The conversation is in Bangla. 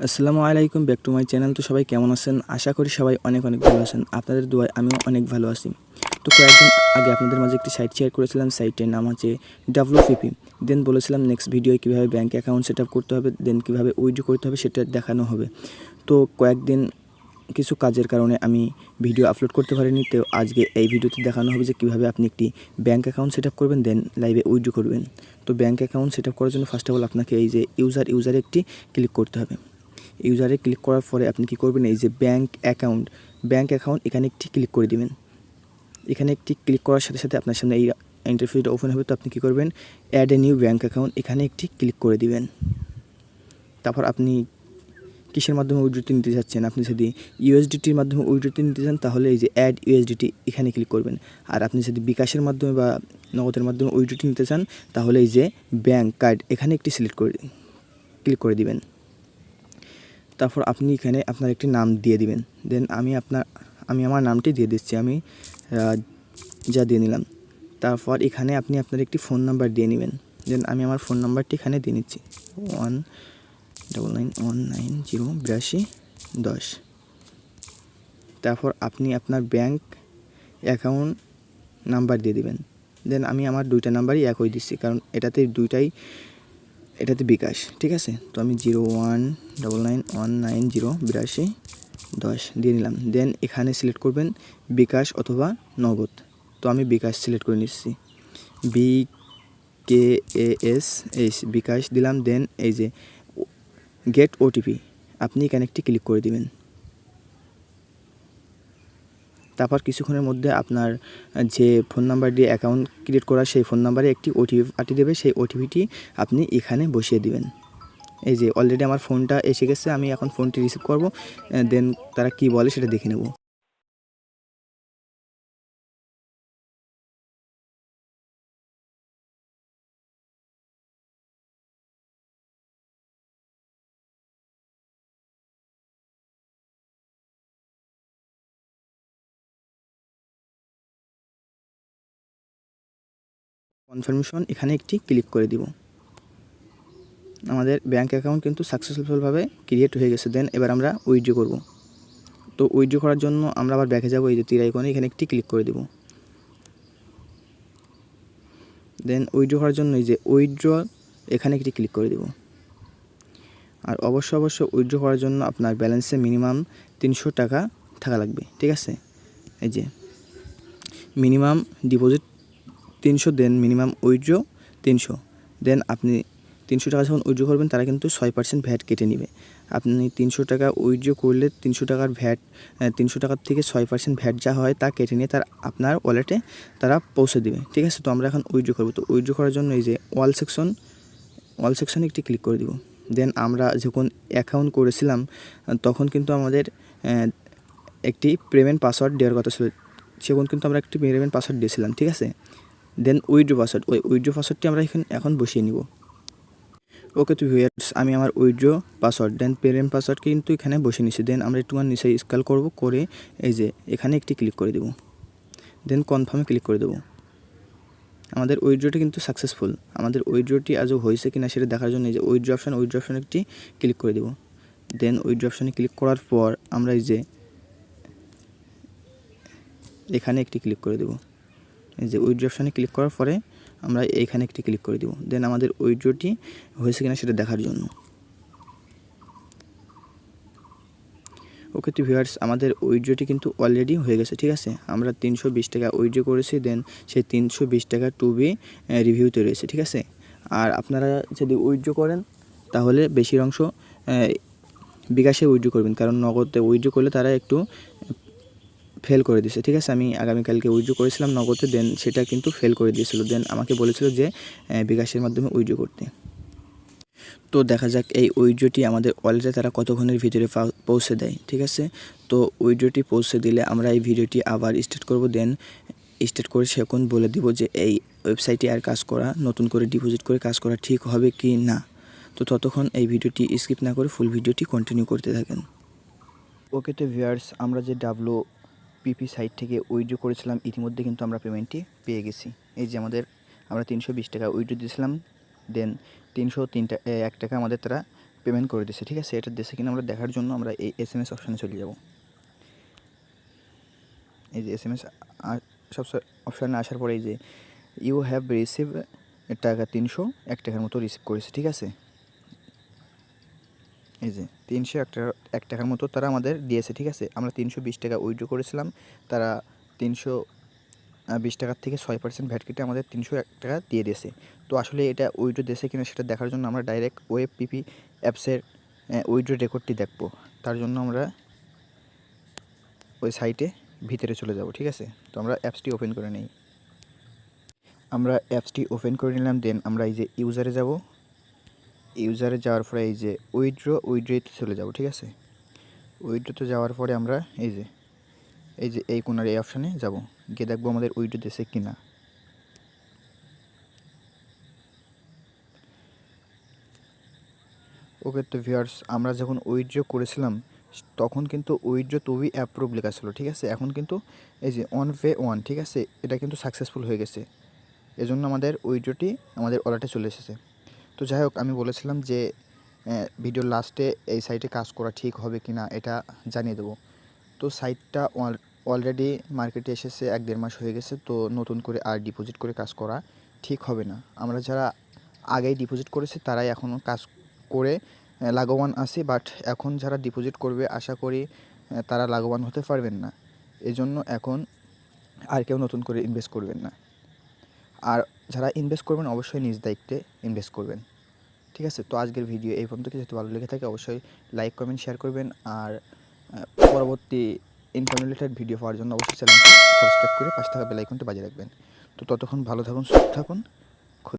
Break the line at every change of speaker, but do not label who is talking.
আসসালামু আলাইকুম, ব্যাক টু মাই চ্যানেল। তো সবাই কেমন আছেন? আশা করি সবাই অনেক ভালো আছেন। আপনাদের দোয়ায় আমিও অনেক ভালো আছি। তো কয়েকদিন আগে আপনাদের মাঝে একটি সাইট শেয়ার করেছিলাম। সাইটের নাম হচ্ছে WPP। দেন বলেছিলাম নেক্সট ভিডিওয়ে কীভাবে ব্যাঙ্ক অ্যাকাউন্ট সেট আপ করতে হবে, দেন কীভাবে উইথড্র করতে হবে সেটা দেখানো হবে। তো কয়েকদিন কিছু কাজের কারণে আমি ভিডিও আপলোড করতে পারিনি। তো আজকে এই ভিডিওতে দেখানো হবে যে কীভাবে আপনি একটি ব্যাঙ্ক অ্যাকাউন্ট সেট আপ করবেন, দেন লাইভে উইথড্র করবেন। তো ব্যাঙ্ক অ্যাকাউন্ট সেট আপ করার জন্য ফার্স্ট অফ অল আপনাকে এই যে ইউজারে একটি ক্লিক করতে হবে। ইউজারে ক্লিক করার পরে আপনি কী করবেন, এই যে ব্যাঙ্ক অ্যাকাউন্ট এখানে একটি ক্লিক করে দিবেন। এখানে একটি ক্লিক করার সাথে সাথে আপনার সামনে এই ইন্টারফেসটা ওপেন হবে। তো আপনি কী করবেন, add a new bank account এখানে একটি ক্লিক করে দিবেন। তারপর আপনি কিসের মাধ্যমে উইথড্রটি নিতে চাচ্ছেন, আপনি যদি ইউএসডিটির মাধ্যমে উইথড্রটি নিতে চান তাহলে এই যে অ্যাড ইউএসডিটি এখানে ক্লিক করবেন। আর আপনি যদি বিকাশের মাধ্যমে বা নগদের মাধ্যমে উইথড্রটি নিতে চান তাহলে এই যে ব্যাঙ্ক কার্ড এখানে একটি ক্লিক করে দিবেন। তারপর আপনি এখানে আপনার একটি নাম দিয়ে দিবেন। দেন আমি আমার নামটি দিয়ে দিচ্ছি, আমি যা দিয়ে নিলাম। তারপর এখানে আপনি আপনার একটি ফোন নাম্বার দিয়ে নেবেন। দেন আমি আমার ফোন নাম্বারটি এখানে দিয়ে নিচ্ছি 199190810। তারপর আপনি আপনার ব্যাঙ্ক অ্যাকাউন্ট নাম্বার দিয়ে দিবেন। দেন আমি আমার দুইটা নাম্বারই একই দিচ্ছি, কারণ এটাতে বিকাশ, ঠিক আছে। তো আমি 0199190810 দিয়ে নিলাম। দেন এখানে সিলেক্ট করবেন বিকাশ অথবা নগদ। তো আমি বিকাশ সিলেক্ট করে নিচ্ছি, BKASH বিকাশ দিলাম। দেন এই যে গেট OTP আপনি এখানে একটি ক্লিক করে দিবেন। তারপর কিছুক্ষণের মধ্যে আপনার যে ফোন নাম্বার দিয়ে অ্যাকাউন্ট ক্রিয়েট করা সেই ফোন নাম্বারে একটি OTP পাঠিয়ে দেবে। সেই OTPটি আপনি এখানে বসিয়ে দিবেন। এই যে অলরেডি আমার ফোনটা এসে গেছে, আমি এখন ফোনটি রিসিভ করব। দেন তারা কি বলে সেটা দেখে নেব। কনফার্মেশন এখানে একটি ক্লিক করে দিব। আমাদের ব্যাঙ্ক অ্যাকাউন্ট কিন্তু সাকসেসফুলভাবে ক্রিয়েট হয়ে গেছে। দেন এবার আমরা উইথড্র করব। তো উইথড্র করার জন্য আমরা আবার ব্যাকে যাব, এই যে তীর আইকনে এখানে একটি ক্লিক করে দেব। দেন উইথড্র করার জন্য এই যে উইথড্র এখানে একটি ক্লিক করে দেব। আর অবশ্য উইথড্র করার জন্য আপনার ব্যালেন্সে মিনিমাম 300 টাকা থাকা লাগবে, ঠিক আছে। এই যে মিনিমাম ডিপোজিট 300, দেন মিনিমাম উইথড্র 300। দেন আপনি 300 টাকা যখন উইথড্র করবেন তারা কিন্তু 6% ভ্যাট কেটে নেবে। আপনি 300 টাকা উইথড্র করলে 300 টাকার ভ্যাট 300 টাকার থেকে 6% ভ্যাট যা হয় তা কেটে নিয়ে আপনার ওয়ালেটে তারা পৌঁছে দেবে, ঠিক আছে। তো আমরা এখন উইথড্র করব। তো উইথড্র করার জন্য এই যে অল সেকশনে একটি ক্লিক করে দিব। দেন আমরা যখন অ্যাকাউন্ট করেছিলাম তখন কিন্তু আমাদের একটি পেমেন্ট পাসওয়ার্ড দেওয়ার কথা ছিল, সেখন কিন্তু আমরা একটি পেমেন্ট পাসওয়ার্ড দিয়েছিলাম, ঠিক আছে। দেন উইথড্র পাসওয়ার্ড, ওই উইথড্র পাসওয়ার্ডটি আমরা এখন বসিয়ে নিব। ওকে, তো ভিউয়ার্স আমি আমার উইথড্র পাসওয়ার্ড দেন পেমেন্ট পাসওয়ার্ড কিন্তু এখানে বসিয়ে নিচ্ছি। দেন আমরা একটুখানি নিচে স্ক্রল করব, করে এই যে এখানে একটি ক্লিক করে দেব। দেন কনফার্মে ক্লিক করে দেব। আমাদের উইথড্রটি কিন্তু সাকসেসফুল। আমাদের উইথড্রটি আজও হয়েছে কিনা সেটা দেখার জন্য এই যে উইথড্র অপশানে একটি ক্লিক করে দেব। দেন উইথড্র অপশানে ক্লিক করার পর আমরা এই যে এখানে একটি ক্লিক করে দেব। এই যে উইথড্র অপশানে ক্লিক করার পরে আমরা এইখানে একটি ক্লিক করে দেব। দেন আমাদের উইথড্রটি হয়েছে কিনা সেটা দেখার জন্য। ওকে, তো ভিউয়ার্স আমাদের উইথড্রটি কিন্তু অলরেডি হয়ে গেছে, ঠিক আছে। আমরা 320 টাকা উইথড্র করেছি। দেন সেই 320 টাকা টু বি রিভিউতে রয়েছে, ঠিক আছে। আর আপনারা যদি উইথড্র করেন তাহলে বেশির অংশ বিকাশে উইথড্র করবেন, কারণ নগদে উইথড্র করলে তারা একটু ফেল করে দিয়েছে, ঠিক আছে। আমি আগামীকালকে উইথড্র করেছিলাম নগদে, দেন সেটা কিন্তু ফেল করে দিয়েছিল। দেন আমাকে বলেছিল যে বিকাশের মাধ্যমে উইথড্র করতে। তো দেখা যাক এই উইথড্রটি আমাদের ওয়ালেটে তারা কতক্ষণের ভিতরে পৌঁছে দেয়, ঠিক আছে। তো উইথড্রটি পৌঁছে দিলে আমরা এই ভিডিওটি আবার স্টার্ট করব। দেন স্টার্ট করে সেখন বলে দিব যে এই ওয়েবসাইটে আর কাজ করা, নতুন করে ডিপোজিট করে কাজ করা ঠিক হবে কি না। তো ততক্ষণ এই ভিডিওটি স্কিপ না করে ফুল ভিডিওটি কন্টিনিউ করতে থাকেন। ওকে, তো ভিউয়ার্স আমরা যে WPP সাইট থেকে উইথড্র করেছিলাম ইতিমধ্যে কিন্তু আমরা পেমেন্টটি পেয়ে গেছি। এই যে আমরা 320 টাকা উইথড্র দিয়েছিলাম। দেন 301 টাকা আমাদের তারা পেমেন্ট করে দিয়েছে, ঠিক আছে। এটা দিয়েছে কিনা আমরা দেখার জন্য আমরা এই SMS অপশানে চলে যাব। এই যে SMS সব অপশানে আসার পরে এই যে ইউ হ্যাভ রিসিভ টাকা 301 টাকার মতো রিসিভ করেছে, ঠিক আছে। এই যে 301 টাকার মতো তারা আমাদের দিয়েছে, ঠিক আছে। আমরা 320 টাকা উইথড্র করেছিলাম, তারা 320 টাকার থেকে 6% ভ্যাট কেটে আমাদের 301 টাকা দিয়ে দিয়েছে। তো আসলে এটা উইথড্র দিয়েছে কিনা সেটা দেখার জন্য আমরা ডাইরেক্ট WPP অ্যাপসের উইথড্র রেকর্ডটি দেখব। তার জন্য আমরা ওই সাইটে ভিতরে চলে যাব, ঠিক আছে। তো আমরা অ্যাপসটি ওপেন করে নিই। আমরা অ্যাপসটি ওপেন করে নিলাম, দেন আমরা এই যে ইউজারে যাব। ইউজারে যাওয়ার পরে এই যে উইথড্রতে চলে যাব, ঠিক আছে। উইথড্রতে যাওয়ার পরে আমরা এই যে এই কোনার এই অপশানে যাব, গিয়ে দেখবো আমাদের উইথড্র দিয়েছে কিনা। ওকে, তো ভিউয়ার্স আমরা যখন উইথড্র করেছিলাম তখন কিন্তু উইথড্র টু বি অ্যাপ্রুভ লেখা ছিল, ঠিক আছে। এখন কিন্তু এই যে অন পে ওয়ান, ঠিক আছে, এটা কিন্তু সাকসেসফুল হয়ে গেছে। এজন্য আমাদের উইথড্রটি আমাদের ওয়ালেটে চলে এসেছে। তো যাই হোক, আমি বলেছিলাম যে ভিডিওর লাস্টে এই সাইটে কাজ করা ঠিক হবে কি না এটা জানিয়ে দেবো। তো সাইটটা অলরেডি মার্কেটে এসেছে 1-1.5 মাস হয়ে গেছে। তো নতুন করে আর ডিপোজিট করে কাজ করা ঠিক হবে না। আমরা যারা আগেই ডিপোজিট করেছি তারাই এখনও কাজ করে লাভবান আছে, বাট এখন যারা ডিপোজিট করবে আশা করি তারা লাভবান হতে পারবেন না। এজন্য এখন আর কেউ নতুন করে ইনভেস্ট করবেন না। আর যারা ইনভেস্ট করবেন অবশ্যই নিজ দায়িত্বে ইনভেস্ট করবেন, ঠিক আছে। তো আজকের ভিডিও এই পর্যন্ত, যদি ভালো লেগে থাকে অবশ্যই লাইক কমেন্ট শেয়ার করবেন। আর পরবর্তী ইনফরমেটিভ ভিডিও পাওয়ার জন্য অবশ্যই চ্যানেলটি সাবস্ক্রাইব করে পাশে থাকা বেল আইকনটি বাজিয়ে রাখবেন। তো ততক্ষণ ভালো থাকুন, সুস্থ থাকুন।